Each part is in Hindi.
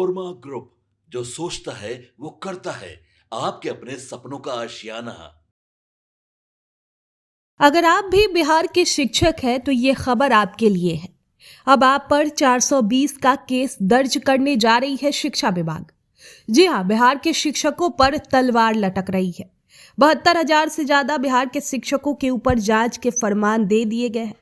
कोरमा ग्रुप, जो सोचता है वो करता है। आपके अपने सपनों का आशियाना। अगर आप भी बिहार के शिक्षक हैं तो ये खबर आपके लिए है। अब आप पर 420 का केस दर्ज करने जा रही है शिक्षा विभाग। जी हाँ, बिहार के शिक्षकों पर तलवार लटक रही है। 72,000 से ज्यादा बिहार के शिक्षकों के ऊपर जांच के फरमान दे दिए गए हैं।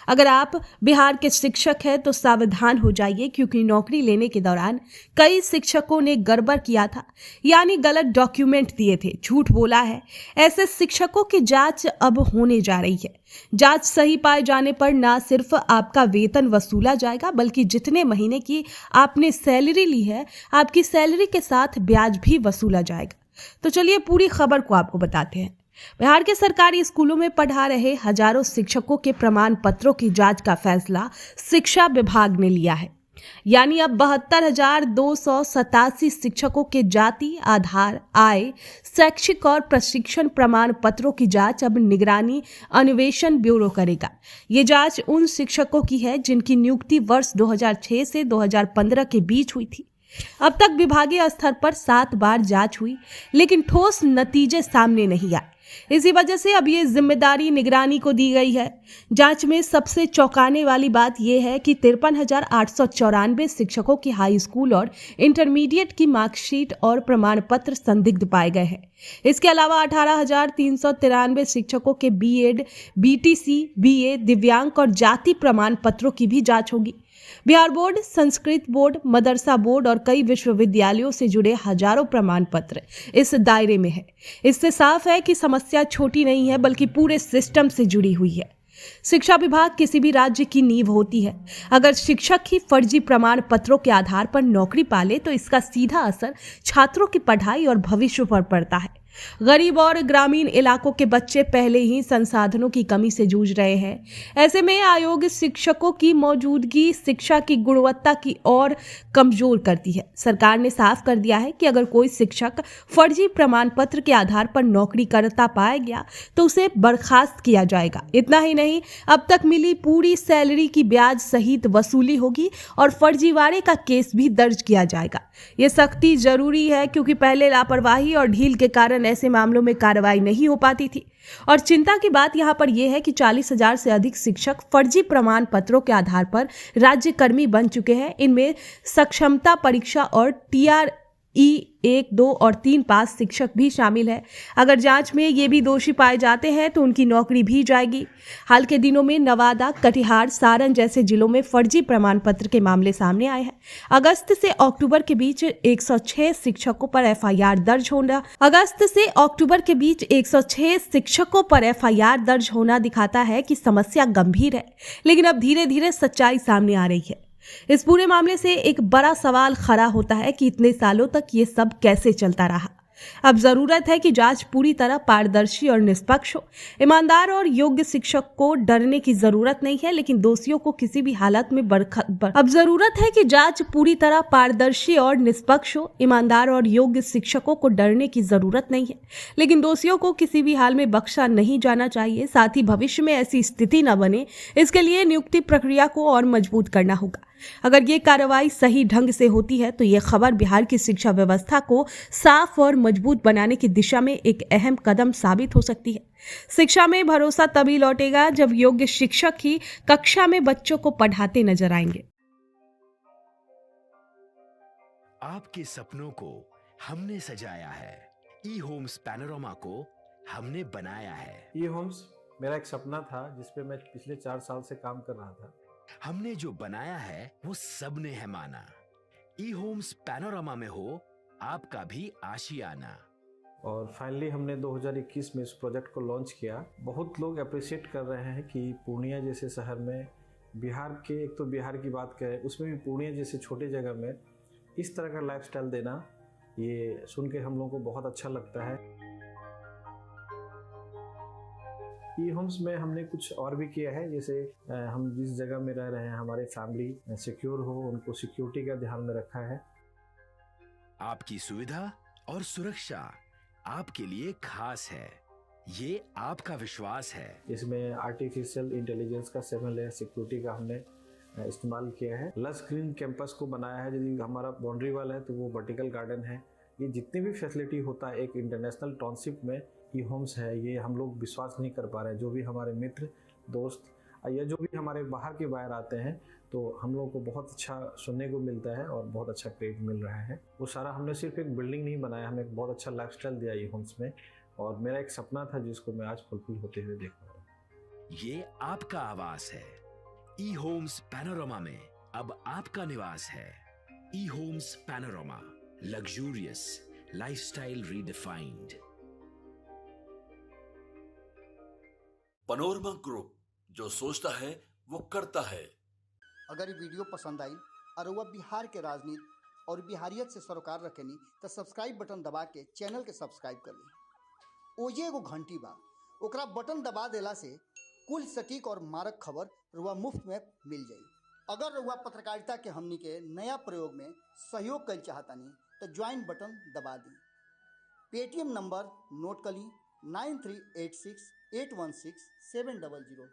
अगर आप बिहार के शिक्षक हैं तो सावधान हो जाइए, क्योंकि नौकरी लेने के दौरान कई शिक्षकों ने गड़बड़ किया था, यानी गलत डॉक्यूमेंट दिए थे, झूठ बोला है। ऐसे शिक्षकों की जांच अब होने जा रही है। जांच सही पाए जाने पर ना सिर्फ आपका वेतन वसूला जाएगा, बल्कि जितने महीने की आपने सैलरी ली है, आपकी सैलरी के साथ ब्याज भी वसूला जाएगा। तो चलिए पूरी खबर को आपको बताते हैं। बिहार के सरकारी स्कूलों में पढ़ा रहे हजारों शिक्षकों के प्रमाण पत्रों की जांच का फैसला शिक्षा विभाग ने लिया है। यानी अब 72,287 शिक्षकों के जाति, आधार, आय, शैक्षिक और प्रशिक्षण प्रमाण पत्रों की जांच अब निगरानी अन्वेषण ब्यूरो करेगा। ये जांच उन शिक्षकों की है जिनकी नियुक्ति वर्ष 2006 से 2015 के बीच हुई थी। अब तक विभागीय स्तर पर 7 बार जांच हुई, लेकिन ठोस नतीजे सामने नहीं आए। इसी वजह से अब ये जिम्मेदारी निगरानी को दी गई है। जांच में सबसे चौंकाने वाली बात यह है कि 53,894 शिक्षकों की हाई स्कूल और इंटरमीडिएट की मार्कशीट और प्रमाण पत्र संदिग्ध पाए गए हैं। इसके अलावा 18,393 शिक्षकों के बीएड, बीटीसी, बीए, दिव्यांग और जाति प्रमाण पत्रों की भी जांच होगी। बिहार बोर्ड, संस्कृत बोर्ड, मदरसा बोर्ड और कई विश्वविद्यालयों से जुड़े हजारों प्रमाण पत्र इस दायरे में है। इससे साफ है कि समस्या छोटी नहीं है, बल्कि पूरे सिस्टम से जुड़ी हुई है। शिक्षा विभाग किसी भी राज्य की नींव होती है। अगर शिक्षक ही फर्जी प्रमाण पत्रों के आधार पर नौकरी पाले तो इसका सीधा असर छात्रों की पढ़ाई और भविष्य पर पड़ता है। गरीब और ग्रामीण इलाकों के बच्चे पहले ही संसाधनों की कमी से जूझ रहे हैं। ऐसे में अयोग्य शिक्षकों की मौजूदगी शिक्षा की गुणवत्ता की और कमजोर करती है। सरकार ने साफ कर दिया है कि अगर कोई शिक्षक फर्जी प्रमाण पत्र के आधार पर नौकरी करता पाया गया तो उसे बर्खास्त किया जाएगा। इतना ही नहीं, अब तक मिली पूरी सैलरी की ब्याज सहित वसूली होगी और फर्जीवाड़े का केस भी दर्ज किया जाएगा। ये सख्ती जरूरी है, क्योंकि पहले लापरवाही और ढील के कारण ऐसे मामलों में कार्रवाई नहीं हो पाती थी। और चिंता की बात यहाँ पर यह है कि 40,000 से अधिक शिक्षक फर्जी प्रमाण पत्रों के आधार पर राज्य कर्मी बन चुके हैं। इनमें सक्षमता परीक्षा और TRE 1, 2 और 3 पास शिक्षक भी शामिल है। अगर जांच में ये भी दोषी पाए जाते हैं तो उनकी नौकरी भी जाएगी। हाल के दिनों में नवादा, कटिहार, सारण जैसे जिलों में फर्जी प्रमाण पत्र के मामले सामने आए हैं। अगस्त से अक्टूबर के बीच 106 शिक्षकों पर FIR दर्ज होना दिखाता है कि समस्या गंभीर है। लेकिन अब धीरे धीरे सच्चाई सामने आ रही है। इस पूरे मामले से एक बड़ा सवाल खड़ा होता है कि इतने सालों तक ये सब कैसे चलता रहा। अब जरूरत है कि जांच पूरी तरह पारदर्शी और निष्पक्ष हो। ईमानदार और योग्य शिक्षक को डरने की जरूरत नहीं है, लेकिन दोषियों को किसी भी हालत में अब जरूरत है कि जांच पूरी तरह पारदर्शी और निष्पक्ष हो। ईमानदार और योग्य शिक्षकों को डरने की जरूरत नहीं है, लेकिन दोषियों को किसी भी हाल में बख्शा नहीं जाना चाहिए। साथ ही भविष्य में ऐसी स्थिति न बने, इसके लिए नियुक्ति प्रक्रिया को और मजबूत करना होगा। अगर ये कार्रवाई सही ढंग से होती है तो ये खबर बिहार की शिक्षा व्यवस्था को साफ और मजबूत बनाने की दिशा में एक अहम कदम साबित हो सकती है। शिक्षा में भरोसा तभी लौटेगा जब योग्य शिक्षक ही कक्षा में बच्चों को पढ़ाते नजर आएंगे। आपके सपनों को हमने सजाया है, ई-होम्स पैनोरमा को हमने बनाया है। ई-होम्स मेरा एक सपना था जिसपे मैं पिछले 4 साल से काम कर रहा था। हमने जो बनाया है वो सबने है माना। ई-होम्स पैनोरमा में हो आपका भी आशियाना। और फाइनली हमने 2021 में इस प्रोजेक्ट को लॉन्च किया। बहुत लोग अप्रिशिएट कर रहे हैं कि पूर्णिया जैसे शहर में, बिहार के, एक तो बिहार की बात करें उसमें भी पूर्णिया जैसे छोटे जगह में इस तरह का लाइफस्टाइल देना, ये सुन के हम लोगों को बहुत अच्छा लगता है। ई-होम्स में हमने कुछ और भी किया है, जैसे हम जिस जगह में रह रहे हैं हमारे फैमिली सिक्योर हो, उनको सिक्योरिटी का ध्यान में रखा है। आपकी सुविधा और सुरक्षा आपके लिए खास है, ये आपका विश्वास है। इसमें आर्टिफिशियल इंटेलिजेंस का 7 लेयर सिक्योरिटी का हमने इस्तेमाल किया है। लस ग्रीन कैंपस को बनाया है। यदि हमारा बाउंड्री वाल है तो वो वर्टिकल गार्डन है। ये जितनी भी फैसिलिटी होता है एक इंटरनेशनल टाउनशिप में, ई होम्स है, ये हम लोग विश्वास नहीं कर पा रहे हैं। जो भी हमारे मित्र दोस्त या जो भी हमारे बाहर के बाहर आते हैं तो हम लोगों को बहुत अच्छा सुनने को मिलता है और बहुत अच्छा क्रेडिट मिल रहा है। वो सारा हमने सिर्फ एक बिल्डिंग नहीं बनाया, हमें एक बहुत अच्छा लाइफस्टाइल दिया ई होम्स में, और मेरा एक सपना था जिसको मैं आज फुलफिल होते हुए देख पा रहा हूँ। ये आपका आवास है। ई होम्स पैनोरामा में अब आपका निवास है। E homes Panorama, luxurious lifestyle redefined. Panorama group, जो सोचता है वो करता है। अगर ये वीडियो पसंद आई और वह बिहार के राजनीति और बिहारियत से सरोकार रखेनी तो सब्सक्राइब बटन दबा के चैनल के सब्सक्राइब कर ली। ओजे एगो घंटी बा, ओकरा बटन दबा देला से कुल सटीक और मारक खबर रुआ मुफ्त में मिल जाई। अगर रुआ पत्रकारिता के हमनी के नया प्रयोग में सहयोग कर चाहतानी तो ज्वाइन बटन दबा दी। पेटीएम नंबर नोट कर ली 9386816700।